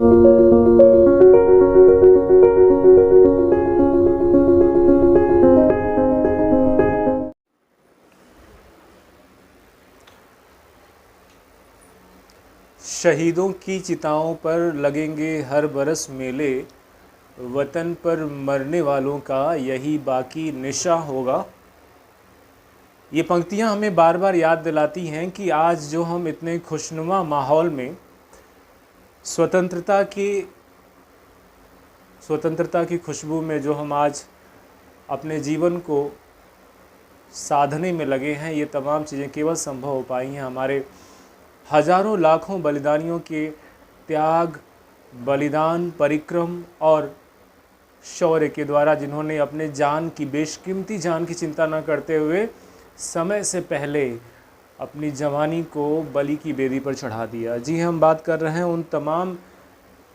शहीदों की चिताओं पर लगेंगे हर बरस मेले, वतन पर मरने वालों का यही बाकी निशा होगा। ये पंक्तियां हमें बार बार याद दिलाती हैं कि आज जो हम इतने खुशनुमा माहौल में स्वतंत्रता की खुशबू में जो हम आज अपने जीवन को साधने में लगे हैं, ये तमाम चीज़ें केवल संभव हो पाई हैं हमारे हजारों लाखों बलिदानियों के त्याग, बलिदान, परिक्रम और शौर्य के द्वारा, जिन्होंने अपने जान की, बेशकीमती जान की चिंता न करते हुए समय से पहले अपनी जवानी को बलि की बेदी पर चढ़ा दिया। जी, हम बात कर रहे हैं उन तमाम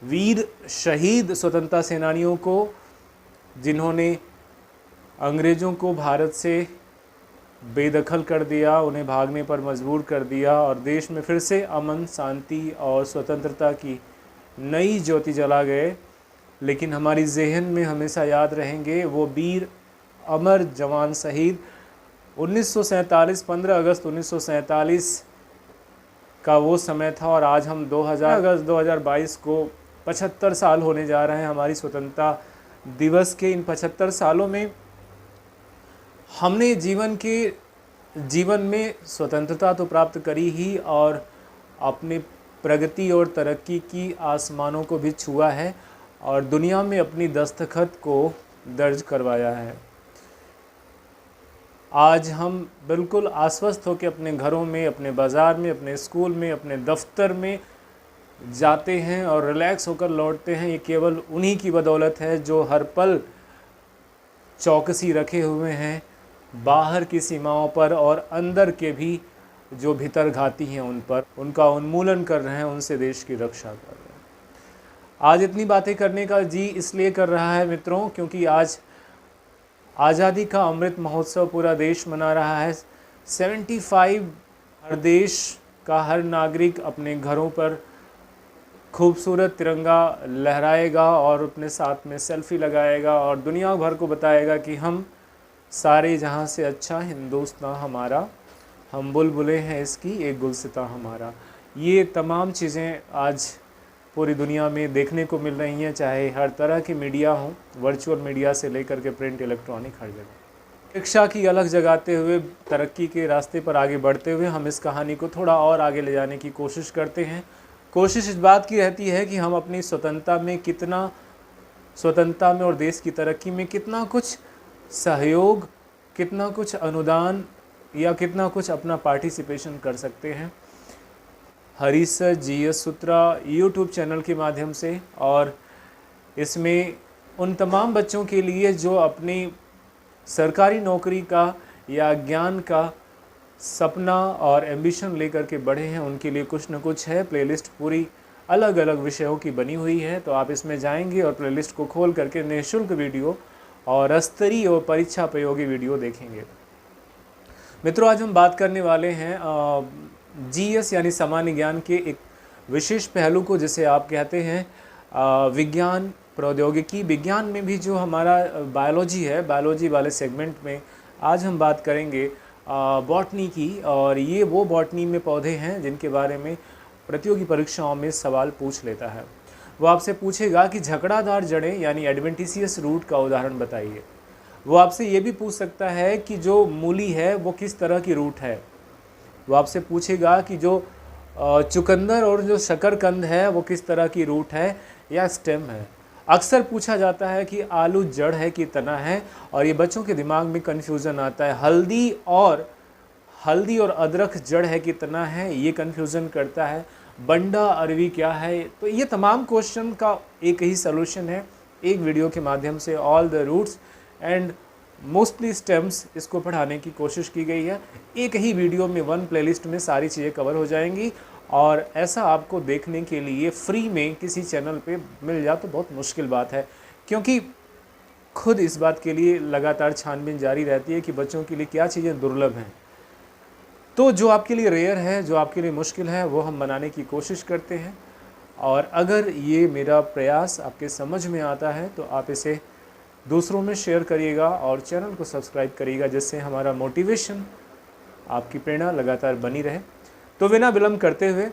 वीर शहीद स्वतंत्रता सेनानियों को जिन्होंने अंग्रेज़ों को भारत से बेदखल कर दिया, उन्हें भागने पर मजबूर कर दिया और देश में फिर से अमन, शांति और स्वतंत्रता की नई ज्योति जला गए। लेकिन हमारी ज़हन में हमेशा याद रहेंगे वो वीर अमर जवान शहीद। 1947 15 अगस्त 1947 का वो समय था और आज हम 2022 को 75 साल होने जा रहे हैं हमारी स्वतंत्रता दिवस के। इन 75 सालों में हमने जीवन में स्वतंत्रता तो प्राप्त करी ही और अपनी प्रगति और तरक्की की आसमानों को भी छुआ है और दुनिया में अपनी दस्तखत को दर्ज करवाया है। आज हम बिल्कुल आश्वस्त होकर अपने घरों में, अपने बाज़ार में, अपने स्कूल में, अपने दफ्तर में जाते हैं और रिलैक्स होकर लौटते हैं। ये केवल उन्हीं की बदौलत है जो हर पल चौकसी रखे हुए हैं बाहर की सीमाओं पर और अंदर के भी जो भीतर घाती हैं उन पर, उनका उन्मूलन कर रहे हैं, उनसे देश की रक्षा कर रहे हैं। आज इतनी बातें करने का जी इसलिए कर रहा है मित्रों, क्योंकि आज आज़ादी का अमृत महोत्सव पूरा देश मना रहा है। 75 हर देश का हर नागरिक अपने घरों पर खूबसूरत तिरंगा लहराएगा और अपने साथ में सेल्फी लगाएगा और दुनिया भर को बताएगा कि हम सारे जहां से अच्छा हिंदुस्तान हमारा, हम बुलबुलें हैं इसकी एक गुलसिता हमारा। ये तमाम चीज़ें आज पूरी दुनिया में देखने को मिल रही हैं, चाहे हर तरह की मीडिया हो, वर्चुअल मीडिया से लेकर के प्रिंट, इलेक्ट्रॉनिक, हर जगह। शिक्षा की अलग जगाते हुए, तरक्की के रास्ते पर आगे बढ़ते हुए हम इस कहानी को थोड़ा और आगे ले जाने की कोशिश करते हैं। कोशिश इस बात की रहती है कि हम अपनी स्वतंत्रता में और देश की तरक्की में कितना कुछ सहयोग, कितना कुछ अनुदान या कितना कुछ अपना पार्टिसिपेशन कर सकते हैं हरीश सर, GS सूत्रा यूट्यूब चैनल के माध्यम से। और इसमें उन तमाम बच्चों के लिए जो अपनी सरकारी नौकरी का या ज्ञान का सपना और एम्बिशन लेकर के बढ़े हैं, उनके लिए कुछ न कुछ है। प्लेलिस्ट पूरी अलग अलग विषयों की बनी हुई है, तो आप इसमें जाएंगे और प्लेलिस्ट को खोल करके निःशुल्क वीडियो और स्तरीय और परीक्षा प्रयोगी वीडियो देखेंगे। मित्रों, आज हम बात करने वाले हैं GS यानी सामान्य ज्ञान के एक विशेष पहलू को, जिसे आप कहते हैं विज्ञान प्रौद्योगिकी। विज्ञान में भी जो हमारा बायोलॉजी है, बायोलॉजी वाले सेगमेंट में आज हम बात करेंगे बॉटनी की। और ये वो बॉटनी में पौधे हैं जिनके बारे में प्रतियोगी परीक्षाओं में सवाल पूछ लेता है। वो आपसे पूछेगा कि झकड़ादार जड़ें यानी एडवेंटिशियस रूट का उदाहरण बताइए। वो आपसे ये भी पूछ सकता है कि जो मूली है वो किस तरह की रूट है। वो आपसे पूछेगा कि जो चुकंदर और जो शकरकंद है वो किस तरह की रूट है या स्टेम है। अक्सर पूछा जाता है कि आलू जड़ है कि तना है, और ये बच्चों के दिमाग में कन्फ्यूज़न आता है। हल्दी और अदरक जड़ है कि तना है, ये कन्फ्यूज़न करता है। बंडा अरवी क्या है। तो ये तमाम क्वेश्चन का एक ही सलूशन है एक वीडियो के माध्यम से, all the roots and mostly stems, इसको पढ़ाने की कोशिश की गई है। एक ही वीडियो में, वन प्लेलिस्ट में सारी चीज़ें कवर हो जाएंगी और ऐसा आपको देखने के लिए फ्री में किसी चैनल पे मिल जाए तो बहुत मुश्किल बात है, क्योंकि खुद इस बात के लिए लगातार छानबीन जारी रहती है कि बच्चों के लिए क्या चीज़ें दुर्लभ हैं। तो जो आपके लिए रेयर है, जो आपके लिए मुश्किल है, वो हम बनाने की कोशिश करते हैं। और अगर ये मेरा प्रयास आपके समझ में आता है तो आप इसे दूसरों में शेयर करिएगा और चैनल को सब्सक्राइब करिएगा, जिससे हमारा मोटिवेशन, आपकी प्रेरणा लगातार बनी रहे। तो बिना विलम्ब करते हुए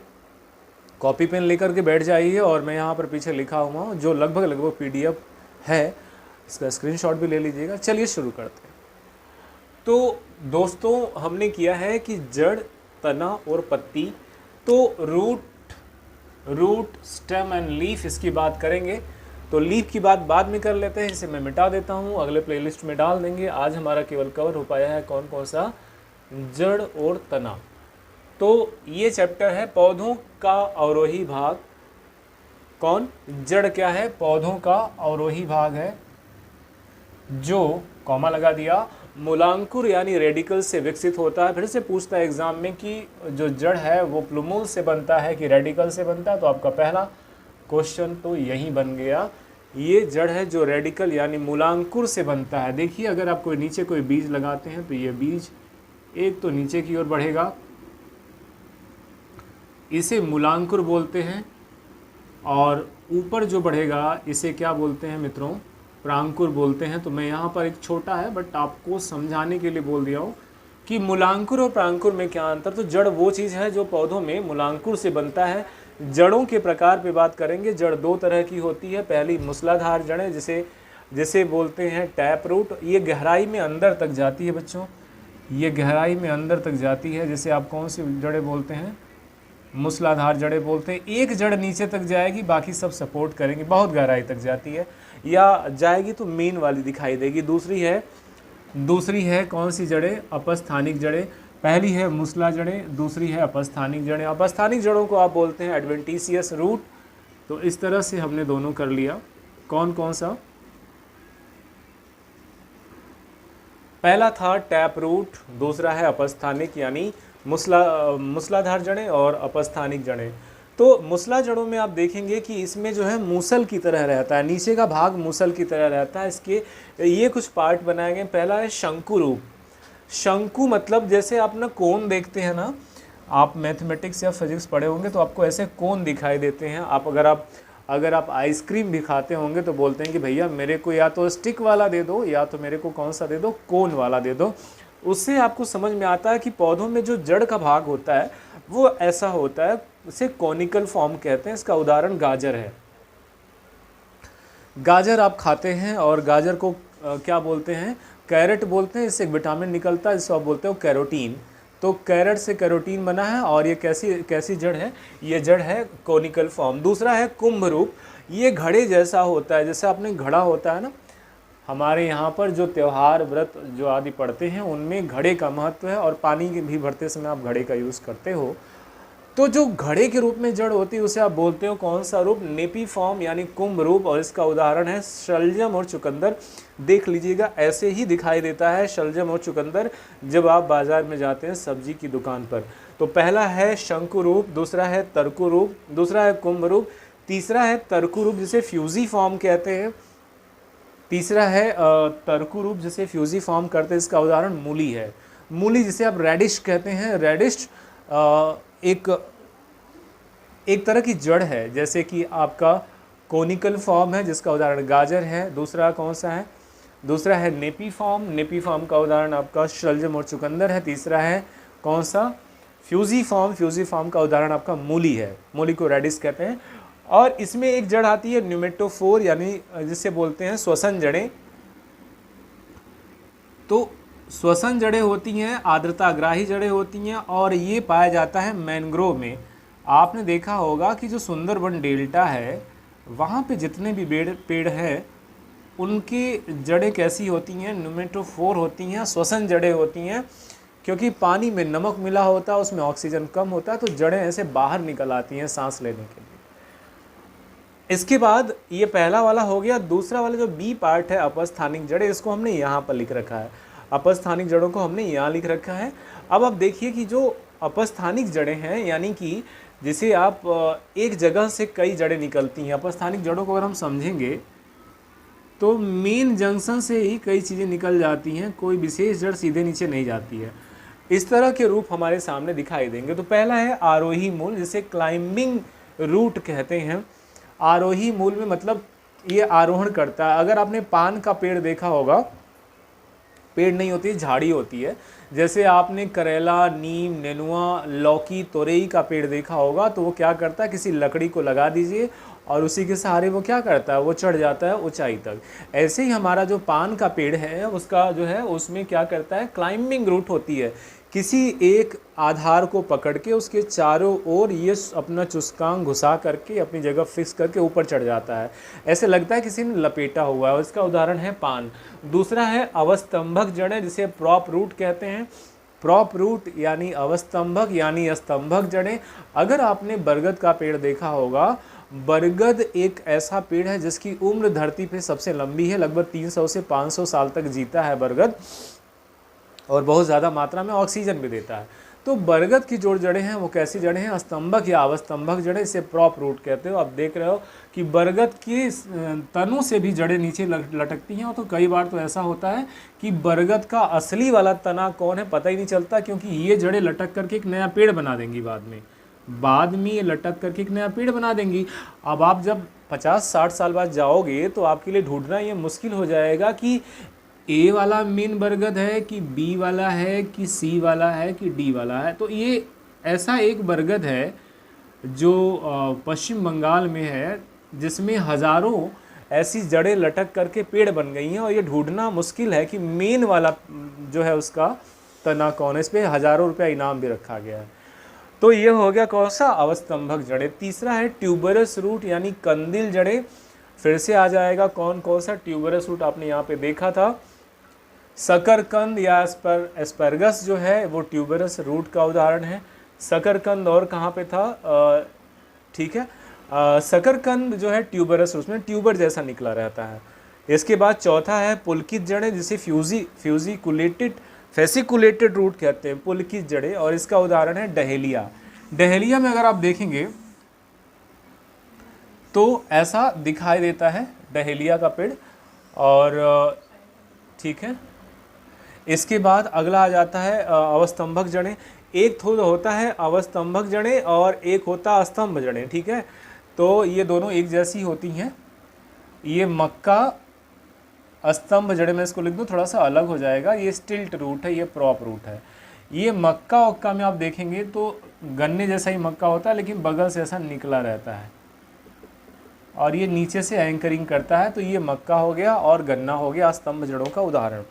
कॉपी पेन लेकर के बैठ जाइए और मैं यहाँ पर पीछे लिखा हुआ हूँ जो लगभग PDF है, इसका स्क्रीनशॉट भी ले लीजिएगा। चलिए शुरू करते हैं। तो दोस्तों हमने किया है कि जड़, तना और पत्ती, तो रूट, स्टेम एंड लीफ, इसकी बात करेंगे। तो लीफ की बात बाद में कर लेते हैं, इसे मैं मिटा देता हूँ, अगले प्लेलिस्ट में डाल देंगे। आज हमारा केवल कवर हो पाया है कौन कौन सा, जड़ और तना। तो ये चैप्टर है पौधों का अवरोही भाग। कौन, जड़ क्या है, पौधों का अवरोही भाग है, जो कॉमा लगा दिया, मूलांकुर यानी रेडिकल से विकसित होता है। फिर से पूछता है एग्जाम में कि जो जड़ है वो प्लूमूल से बनता है कि रेडिकल से बनता है, तो आपका पहला क्वेश्चन तो यही बन गया। ये जड़ है जो रेडिकल यानी मूलांकुर से बनता है। देखिए अगर आप कोई नीचे कोई बीज लगाते हैं तो ये बीज एक तो नीचे की ओर बढ़ेगा, इसे मूलांकुर बोलते हैं, और ऊपर जो बढ़ेगा इसे क्या बोलते हैं मित्रों, प्रांकुर बोलते हैं। तो मैं यहाँ पर एक छोटा है बट आपको समझाने के लिए बोल दिया हूँ कि मूलांकुर और प्रांकुर में क्या अंतर। तो जड़ वो चीज़ है जो पौधों में मूलांकुर से बनता है। जड़ों के प्रकार पे बात करेंगे। जड़ दो तरह की होती है, पहली मूसलाधार जड़ें जिसे बोलते हैं टैप रूट, ये गहराई में अंदर तक जाती है बच्चों, ये गहराई में अंदर तक जाती है। जैसे आप कौन सी जड़ें बोलते हैं, मूसलाधार जड़ें बोलते हैं। एक जड़ नीचे तक जाएगी, बाकी सब सपोर्ट करेंगी, बहुत गहराई तक जाती है, या जाएगी तो मेन वाली दिखाई देगी। दूसरी है कौन सी जड़ें, अपस्थानिक जड़ें। पहली है मूसला जड़ें, दूसरी है अपस्थानिक जड़ें। अपस्थानिक जड़ों को आप बोलते हैं एडवेंटिशियस रूट। तो इस तरह से हमने दोनों कर लिया। कौन कौन सा, पहला था टैप रूट, दूसरा है अपस्थानिक यानी मूसलाधार जड़ें और अपस्थानिक जड़ें। तो मूसला जड़ों में आप देखेंगे कि इसमें जो है मूसल की तरह रहता है, नीचे का भाग मूसल की तरह रहता है। इसके ये कुछ पार्ट बनाए गए। पहला है शंकु रूप। शंकु मतलब जैसे आप ना कोन देखते हैं ना, आप मैथमेटिक्स या फिजिक्स पढ़े होंगे तो आपको ऐसे कोन दिखाई देते हैं। अगर आप आइसक्रीम भी खाते होंगे तो बोलते हैं कि भैया मेरे को या तो स्टिक वाला दे दो या तो मेरे को कौन सा दे दो, कोन वाला दे दो। उससे आपको समझ में आता है कि पौधों में जो जड़ का भाग होता है वो ऐसा होता है, उसे कॉनिकल फॉर्म कहते हैं। इसका उदाहरण गाजर है। गाजर आप खाते हैं और गाजर को क्या बोलते हैं, कैरेट बोलते हैं। इससे एक विटामिन निकलता है जिसको आप बोलते हो कैरोटीन। तो कैरेट से कैरोटीन बना है और ये कैसी जड़ है, ये जड़ है कॉनिकल फॉर्म। दूसरा है कुंभ रूप। ये घड़े जैसा होता है, जैसे आपने घड़ा होता है ना, हमारे यहाँ पर जो त्यौहार व्रत जो आदि पढ़ते हैं उनमें घड़े का महत्व है, और पानी भी भरते समय आप घड़े का यूज़ करते हो। तो जो घड़े के रूप में जड़ होती है उसे आप बोलते हो कौन सा रूप, नेपी फॉर्म यानी कुंभ रूप। और इसका उदाहरण है शलजम और चुकंदर। देख लीजिएगा ऐसे ही दिखाई देता है शलजम और चुकंदर जब आप बाजार में जाते हैं सब्जी की दुकान पर। तो पहला है शंकु रूप, दूसरा है तरकु रूप, दूसरा है कुंभ रूप, तीसरा है तरकु रूप जिसे फ्यूजी फॉर्म कहते हैं। तीसरा है तरकु रूप जिसे फ्यूजी फॉर्म करते हैं। इसका उदाहरण मूली है। मूली जिसे आप रेडिश कहते हैं। रेडिश एक तरह की जड़ है, जैसे कि आपका कोनिकल फॉर्म है जिसका उदाहरण गाजर है। दूसरा कौन सा है, दूसरा है नेपी फॉर्म। नेपी फॉर्म का उदाहरण आपका शलजम और चुकंदर है। तीसरा है कौन सा, फ्यूजी फॉर्म। फ्यूजी फॉर्म का उदाहरण आपका मूली है। मूली को रेडिश कहते हैं। और इसमें एक जड़ आती है न्यूमेटोफोर यानी जिसे बोलते हैं श्वसन जड़ें। तो श्वसन जड़ें होती हैं, आर्द्रताग्राही जड़ें होती हैं, और ये पाया जाता है मैंग्रोव में। आपने देखा होगा कि जो सुंदरबन डेल्टा है वहाँ पे जितने भी पेड़ हैं उनकी जड़ें कैसी होती हैं, न्यूमेटोफोर होती हैं, श्वसन जड़ें होती हैं। क्योंकि पानी में नमक मिला होता है, उसमें ऑक्सीजन कम होता है, तो जड़ें ऐसे बाहर निकल आती हैं सांस लेने के लिए। इसके बाद ये पहला वाला हो गया। दूसरा वाला जो बी पार्ट है अपस्थानिक जड़ें, इसको हमने यहाँ पर लिख रखा है। अपस्थानिक जड़ों को हमने यहाँ लिख रखा है। अब आप देखिए कि जो अपस्थानिक जड़ें हैं यानी कि जिसे आप एक जगह से कई जड़ें निकलती हैं। अपस्थानिक जड़ों को अगर हम समझेंगे तो मेन जंक्शन से ही कई चीज़ें निकल जाती हैं, कोई विशेष जड़ सीधे नीचे नहीं जाती है। इस तरह के रूप हमारे सामने दिखाई देंगे। तो पहला है आरोही मूल जिसे क्लाइंबिंग रूट कहते हैं। आरोही मूल में मतलब ये आरोहण करता है। अगर आपने पान का पेड़ देखा होगा, पेड़ नहीं होती, झाड़ी होती है। जैसे आपने करेला, नीम, नेनुआ, लौकी, तोरई का पेड़ देखा होगा, तो वो क्या करता है, किसी लकड़ी को लगा दीजिए और उसी के सहारे वो क्या करता है, वो चढ़ जाता है ऊंचाई तक। ऐसे ही हमारा जो पान का पेड़ है उसका जो है उसमें क्या करता है, क्लाइंबिंग रूट होती है। किसी एक आधार को पकड़ के उसके चारों ओर ये अपना चुस्कांग घुसा करके अपनी जगह फिक्स करके ऊपर चढ़ जाता है, ऐसे लगता है किसी ने लपेटा हुआ है। इसका उदाहरण है पान। दूसरा है अवस्तंभक जड़ें, जिसे प्रॉप रूट कहते हैं। प्रॉप रूट यानी अवस्तंभक यानी स्तंभक जड़ें। अगर आपने बरगद का पेड़ देखा होगा, बरगद एक ऐसा पेड़ है जिसकी उम्र धरती पे सबसे लंबी है, लगभग 300 से 500 साल तक जीता है बरगद, और बहुत ज़्यादा मात्रा में ऑक्सीजन भी देता है। तो बरगद की जो जड़ें हैं वो कैसी जड़ें हैं, स्तंभक या अवस्तंभक जड़ें, इसे प्रॉप रूट कहते हो। आप देख रहे हो कि बरगद के तनों से भी जड़ें नीचे लटकती हैं। और तो कई बार तो ऐसा होता है कि बरगद का असली वाला तना कौन है पता ही नहीं चलता, क्योंकि ये जड़ें लटक करके एक नया पेड़ बना देंगी बाद में ये लटक करके एक नया पेड़ बना देंगी। अब आप जब 50-60 साल बाद जाओगे तो आपके लिए ढूंढना ये मुश्किल हो जाएगा कि ए वाला मेन बरगद है कि बी वाला है कि सी वाला है कि डी वाला है। तो ये ऐसा एक बरगद है जो पश्चिम बंगाल में है, जिसमें हज़ारों ऐसी जड़ें लटक करके पेड़ बन गई हैं, और ये ढूंढना मुश्किल है कि मेन वाला जो है उसका तना कौन है। इस पर हज़ारों रुपया इनाम भी रखा गया है। तो ये हो गया कौन सा, अवस्तंभक जड़ें। तीसरा है ट्यूबरस रूट यानी कंदिल जड़ें। फिर से आ जाएगा कौन कौन सा, ट्यूबरस रूट आपने यहाँ पे देखा था। शकरकंद या एस्परगस जो है वो ट्यूबरस रूट का उदाहरण है। शकरकंद और कहाँ पे था, ठीक है, शकरकंद जो है ट्यूबरस, उसमें ट्यूबर जैसा निकला रहता है। इसके बाद चौथा है पुलकित जड़ें, जिसे फेसिकुलेटेड रूट कहते हैं, पुलकित जड़ें, और इसका उदाहरण है डहेलिया। डहेलिया में अगर आप देखेंगे तो ऐसा दिखाई देता है डहेलिया का पेड़, और ठीक है। इसके बाद अगला आ जाता है अवस्तंभक जड़ें। एक तो होता है अवस्तंभक जड़ें और एक होता है स्तंभ जड़ें, ठीक है। तो ये दोनों एक जैसी होती हैं। ये मक्का स्तंभ जड़ें, मैं इसको लिख दूँ थोड़ा सा अलग हो जाएगा, ये स्टिल्ट रूट है, ये प्रॉप रूट है। ये मक्का उक्का में आप देखेंगे तो गन्ने जैसा ही मक्का होता है, लेकिन बगल से ऐसा निकला रहता है और ये नीचे से एंकरिंग करता है। तो ये मक्का हो गया और गन्ना हो गया स्तंभ जड़ों का उदाहरण।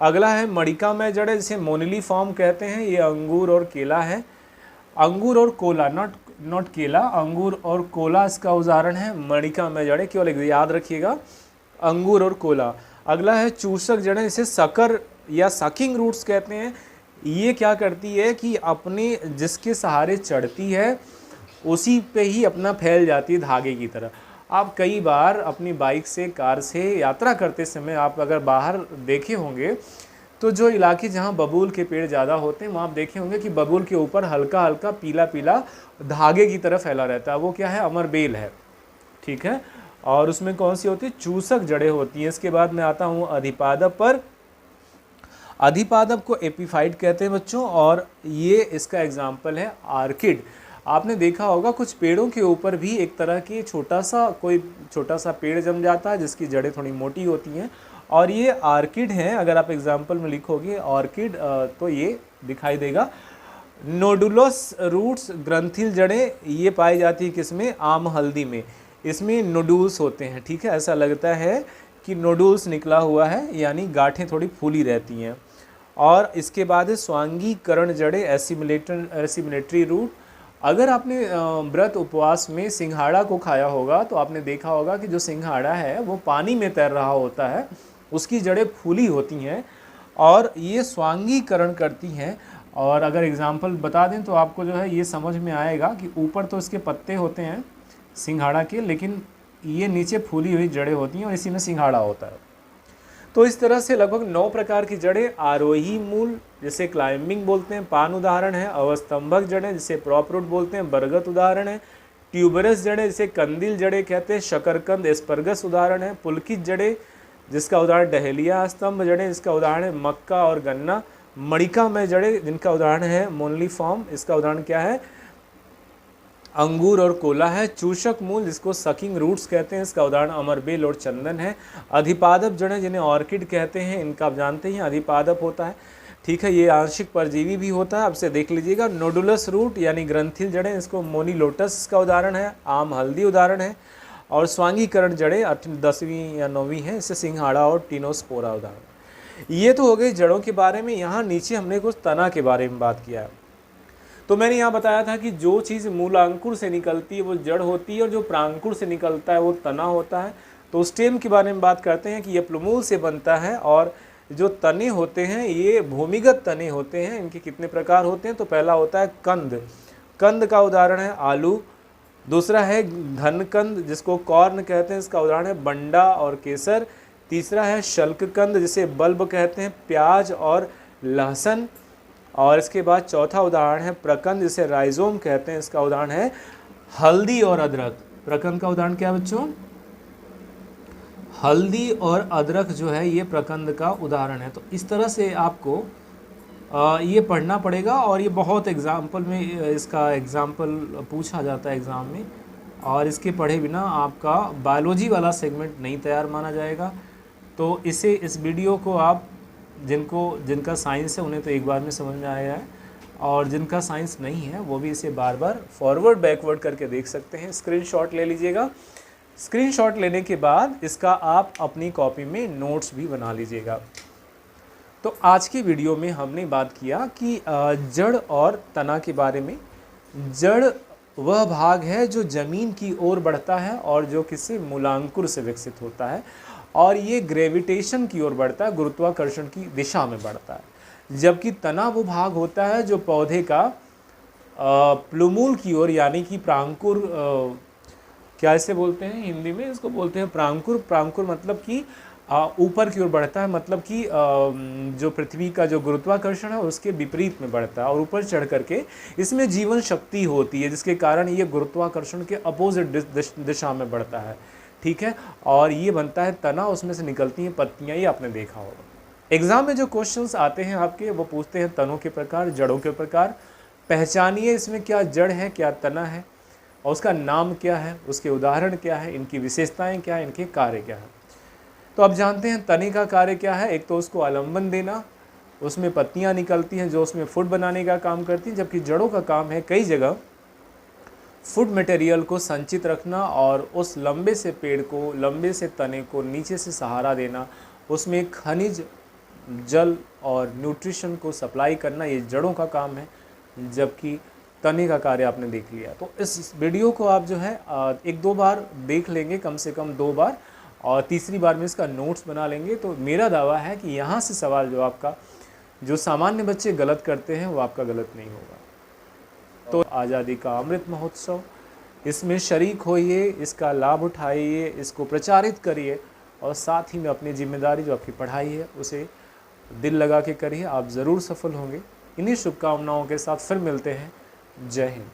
अगला है मणिका में जड़ें, जिसे मोनिली फॉर्म कहते हैं। ये अंगूर और केला है। अंगूर और कोला, नॉट केला, अंगूर और कोला इसका उदाहरण है। मणिका में जड़ें केवल याद रखिएगा, अंगूर और कोला। अगला है चूसक जड़ें, जिसे सकर या सकिंग रूट्स कहते हैं। ये क्या करती है कि अपने जिसके सहारे चढ़ती है उसी पे ही अपना फैल जाती है धागे की तरह। आप कई बार अपनी बाइक से, कार से यात्रा करते समय आप अगर बाहर देखे होंगे तो जो इलाके जहाँ बबूल के पेड़ ज़्यादा होते हैं वहाँ आप देखे होंगे कि बबूल के ऊपर हल्का हल्का पीला पीला धागे की तरह फैला रहता है। वो क्या है, अमरबेल है, ठीक है। और उसमें कौन सी होती है, चूसक जड़ें होती हैं। इसके बाद मैं आता हूँ अधिपादप पर। अधिपादप को एपीफाइट कहते हैं बच्चों, और ये इसका एग्जाम्पल है आर्किड। आपने देखा होगा कुछ पेड़ों के ऊपर भी एक तरह की छोटा सा पेड़ जम जाता है जिसकी जड़ें थोड़ी मोटी होती हैं, और ये आर्किड हैं। अगर आप एग्जाम्पल में लिखोगे ऑर्किड तो ये दिखाई देगा। नोडुलस रूट्स, ग्रंथिल जड़ें, ये पाई जाती है किसमें, आम हल्दी में। इसमें नोडुल्स होते हैं, ठीक है, ऐसा लगता है कि नोडुल्स निकला हुआ है, यानी गांठें थोड़ी फूली रहती हैं। और इसके बाद है स्वांगीकरण जड़ें, एसिमिलेटरी रूट। अगर आपने व्रत उपवास में सिंघाड़ा को खाया होगा तो आपने देखा होगा कि जो सिंघाड़ा है वो पानी में तैर रहा होता है, उसकी जड़ें फूली होती हैं और ये स्वांगीकरण करती हैं। और अगर एग्जाम्पल बता दें तो आपको जो है ये समझ में आएगा कि ऊपर तो इसके पत्ते होते हैं सिंघाड़ा के, लेकिन ये नीचे फूली हुई जड़ें होती हैं और इसी में सिंघाड़ा होता है। तो इस तरह से लगभग 9 प्रकार की जड़ें, आरोही मूल जिसे क्लाइंबिंग बोलते हैं, पान उदाहरण है। अवस्तंभक जड़ें जिसे प्रॉप रूट बोलते हैं, बरगद उदाहरण है। ट्यूबरस जड़ें जिसे कंदिल जड़ें कहते हैं, शकरकंद एस्परगस उदाहरण है। पुलकित जड़ें जिसका उदाहरण डहेलिया, स्तंभ जड़ें जिसका उदाहरण है मक्का और गन्ना। मणिका में जड़ें जिनका उदाहरण है मोनली फॉर्म, इसका उदाहरण क्या है, अंगूर और कोला है। चूषक मूल जिसको सकिंग रूट्स कहते हैं, इसका उदाहरण अमरबेल और चंदन है। अधिपादप जड़ें जिन्हें ऑर्किड कहते हैं, इनका आप जानते हैं अधिपादप होता है, ठीक है, ये आंशिक परजीवी भी होता है, आपसे देख लीजिएगा। नोडुलस रूट यानी ग्रंथिल जड़ें, इसको मोनीलोटस का उदाहरण है। आम हल्दी उदाहरण है। और स्वांगीकरण जड़ें 10वीं या 9वीं है, इससे सिंघाड़ा और टीनोस्पोरा उदाहरण। ये तो हो गई जड़ों के बारे में। यहाँ नीचे हमने कुछ तना के बारे में बात किया है। तो मैंने यहाँ बताया था कि जो चीज़ मूलांकुर से निकलती है वो जड़ होती है, और जो प्रांकुर से निकलता है वो तना होता है। तो स्टेम के बारे में बात करते हैं कि ये प्लूमूल से बनता है, और जो तने होते हैं ये भूमिगत तने होते हैं। इनके कितने प्रकार होते हैं? तो पहला होता है कंद। कंद का उदाहरण है आलू। दूसरा है धनकंद जिसको कॉर्न कहते हैं, इसका उदाहरण है बंडा और केसर। तीसरा है शल्ककंद जिसे बल्ब कहते हैं, प्याज और लहसुन। और इसके बाद चौथा उदाहरण है प्रकंद जिसे राइजोम कहते हैं, इसका उदाहरण है हल्दी और अदरक। प्रकंद का उदाहरण क्या है बच्चों? हल्दी और अदरक जो है ये प्रकंद का उदाहरण है। तो इस तरह से आपको ये पढ़ना पड़ेगा, और ये बहुत एग्जाम्पल में इसका एग्जाम्पल पूछा जाता है एग्ज़ाम में, और इसके पढ़े बिना आपका बायोलॉजी वाला सेगमेंट नहीं तैयार माना जाएगा। तो इस वीडियो को आप जिनका साइंस है उन्हें तो एक बार में समझ में आया है, और जिनका साइंस नहीं है वो भी इसे बार बार फॉरवर्ड बैकवर्ड करके देख सकते हैं। स्क्रीनशॉट ले लीजिएगा। स्क्रीनशॉट लेने के बाद इसका आप अपनी कॉपी में नोट्स भी बना लीजिएगा। तो आज की वीडियो में हमने बात किया कि जड़ और तना के बारे में। जड़ वह भाग है जो ज़मीन की ओर बढ़ता है और जो किसी मूलांकुर से विकसित होता है, और ये ग्रेविटेशन की ओर बढ़ता है, गुरुत्वाकर्षण की दिशा में बढ़ता है। जबकि तना वो भाग होता है जो पौधे का प्लूमूल की ओर यानी कि प्रांकुर, क्या इसे बोलते हैं हिंदी में? इसको बोलते हैं प्रांकुर। प्रांकुर मतलब कि ऊपर की ओर बढ़ता है, मतलब कि जो पृथ्वी का जो गुरुत्वाकर्षण है उसके विपरीत में बढ़ता है, और ऊपर चढ़ करके इसमें जीवन शक्ति होती है जिसके कारण ये गुरुत्वाकर्षण के अपोजिट दिशा में बढ़ता है, ठीक है। और ये बनता है तना, उसमें से निकलती हैं पत्तियाँ, ये आपने देखा होगा। एग्जाम में जो क्वेश्चंस आते हैं आपके वो पूछते हैं तनों के प्रकार, जड़ों के प्रकार। पहचानिए इसमें क्या जड़ है, क्या तना है, और उसका नाम क्या है, उसके उदाहरण क्या है, इनकी विशेषताएं क्या है, इनके कार्य क्या है। तो अब जानते हैं तने का कार्य क्या है। एक तो उसको आलंबन देना, उसमें पत्तियां निकलती हैं जो उसमें फूड बनाने का काम करती हैं, जबकि जड़ों का काम है कई जगह फूड मटेरियल को संचित रखना और उस लंबे से पेड़ को, लंबे से तने को नीचे से सहारा देना, उसमें खनिज, जल और न्यूट्रिशन को सप्लाई करना, ये जड़ों का काम है। जबकि तने का कार्य आपने देख लिया। तो इस वीडियो को आप जो है 1-2 बार देख लेंगे, कम से कम 2 बार, और तीसरी बार में इसका नोट्स बना लेंगे। तो मेरा दावा है कि यहाँ से सवाल जो आपका, जो सामान्य बच्चे गलत करते हैं वो आपका गलत नहीं होगा। तो आज़ादी का अमृत महोत्सव, इसमें शरीक होइए, इसका लाभ उठाइए, इसको प्रचारित करिए, और साथ ही में अपनी जिम्मेदारी जो आपकी पढ़ाई है उसे दिल लगा के करिए। आप ज़रूर सफल होंगे। इन्हीं शुभकामनाओं के साथ फिर मिलते हैं। जय हिंद।